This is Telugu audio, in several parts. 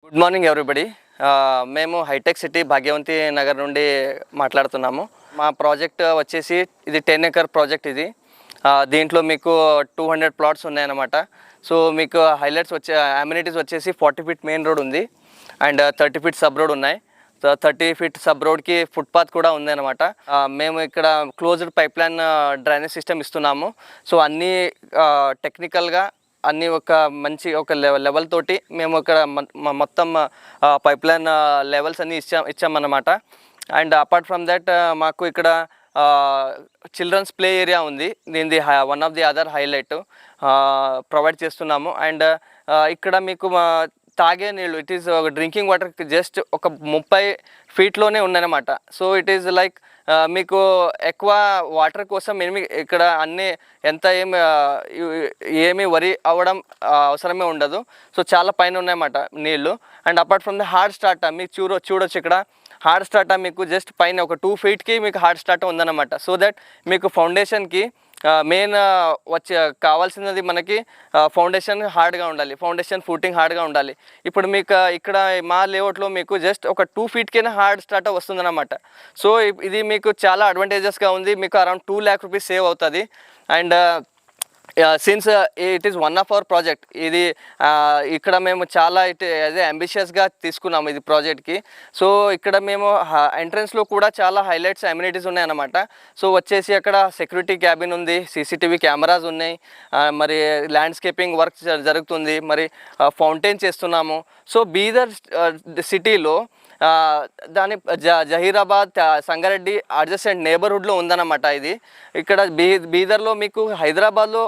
Good morning everybody. మేము హైటెక్ సిటీ భాగ్యవంతి నగర్ నుండి మాట్లాడుతున్నాము. మా ప్రాజెక్ట్ వచ్చేసి ఇది 10 ఎకర్ ప్రాజెక్ట్ ఇది. దీంట్లో మీకు 200 ప్లాట్స్ ఉన్నాయన్నమాట. సో మీకు హైలైట్స్ అమ్యూనిటీస్ వచ్చేసి 40 ఫీట్ మెయిన్ రోడ్ ఉంది అండ్ 30 ఫీట్ సబ్ రోడ్ ఉన్నాయి. 30 ఫీట్ సబ్ రోడ్కి ఫుట్పాత్ కూడా ఉంది అనమాట. మేము ఇక్కడ closed pipe line drainage system ఇస్తున్నాము. సో అన్నీ టెక్నికల్గా అన్నీ ఒక మంచి ఒక లెవెల్ తోటి మేము ఇక్కడ మొత్తం పైప్ లైన్ లెవెల్స్ అన్నీ ఇచ్చామన్నమాట. అండ్ అపార్ట్ ఫ్రమ్ దట్ మాకు ఇక్కడ చిల్డ్రన్స్ ప్లే ఏరియా ఉంది. దీనిది one of the other highlight provide చేస్తున్నాము. అండ్ ఇక్కడ మీకు తాగే నీళ్ళు it is drinking water just ఒక 30 ఫీట్లోనే ఉందన్నమాట. సో ఇట్ ఈస్ లైక్ మీకు ఎక్కువ వాటర్ కోసం ఇక్కడ అన్నీ ఎంత ఏమి వరి అవ్వడం అవసరమే ఉండదు. సో చాలా పైన ఉన్నాయన్నమాట నీళ్ళు. And apart from the hard starter మీకు చూడొచ్చు ఇక్కడ హార్డ్ స్టార్టర్ మీకు జస్ట్ పైన ఒక 2 ఫీట్కి మీకు హార్డ్ స్టార్టర్ ఉందన్నమాట. సో దట్ మీకు ఫౌండేషన్కి మెయిన్ కావాల్సినది మనకి ఫౌండేషన్ హార్డ్గా ఉండాలి, ఫౌండేషన్ ఫూటింగ్ హార్డ్గా ఉండాలి. ఇప్పుడు మీకు ఇక్కడ మా లేఅవుట్లో మీకు జస్ట్ ఒక 2 ఫీట్కైనా హార్డ్ స్టార్టర్ వస్తుందన్నమాట. సో ఇది మీకు చాలా అడ్వాంటేజెస్గా ఉంది. మీకు అరౌండ్ 2 lakh రూపీస్ సేవ్ అవుతుంది. And since it is one of our project ఇది ఇక్కడ మేము చాలా అదే అంబిషియస్గా తీసుకున్నాము ఇది ప్రాజెక్ట్కి. సో ఇక్కడ మేము ఎంట్రన్స్లో కూడా చాలా హైలైట్స్ అమ్యూనిటీస్ ఉన్నాయన్నమాట. సో వచ్చేసి అక్కడ సెక్యూరిటీ క్యాబిన్ ఉంది, సీసీటీవీ కెమెరాస్ ఉన్నాయి, మరి ల్యాండ్స్కేపింగ్ వర్క్ జరుగుతుంది, మరి ఫౌంటైన్ చేస్తున్నాము. సో బీదర్ సిటీలో దాని జహీరాబాద్ సంగారెడ్డి అడ్జసెంట్ నేబర్హుడ్లో ఉందన్నమాట ఇది. ఇక్కడ బీదర్లో మీకు హైదరాబాద్లో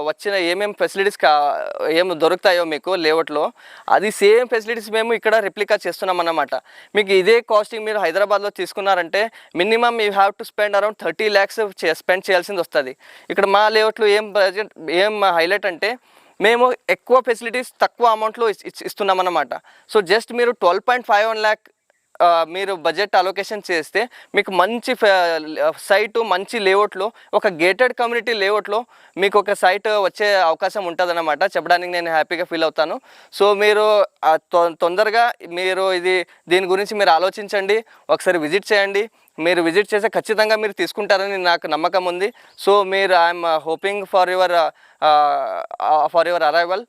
వచ్చిన ఏమేమి ఫెసిలిటీస్ ఏం దొరుకుతాయో మీకు లేఅవుట్లో అది సేమ్ ఫెసిలిటీస్ మేము ఇక్కడ రిప్లికా చేస్తున్నాం అన్నమాట. మీకు ఇదే కాస్టింగ్ మీరు హైదరాబాద్లో తీసుకున్నారంటే minimum you have to spend around 30 lakhs spend చేయాల్సింది వస్తుంది. ఇక్కడ మా లేఅవుట్లో ఏం హైలైట్ అంటే మేము ఎక్కువ ఫెసిలిటీస్ తక్కువ అమౌంట్లో ఇస్తున్నామన్నమాట. సో జస్ట్ మీరు 12.51 lakh మీరు బడ్జెట్ అలొకేషన్ చేస్తే మీకు మంచి సైటు మంచి లేఅవుట్లో ఒక గేటెడ్ కమ్యూనిటీ లేఅవుట్లో మీకు ఒక సైట్ వచ్చే అవకాశం ఉంటుందన్నమాట. చెప్పడానికి నేను హ్యాపీగా ఫీల్ అవుతాను. సో మీరు తొందరగా మీరు దీని గురించి మీరు ఆలోచించండి, ఒకసారి విజిట్ చేయండి. మీరు విజిట్ చేస్తే ఖచ్చితంగా మీరు తీసుకుంటారని నాకు నమ్మకం ఉంది. సో మీరు I'm hoping for your arrival.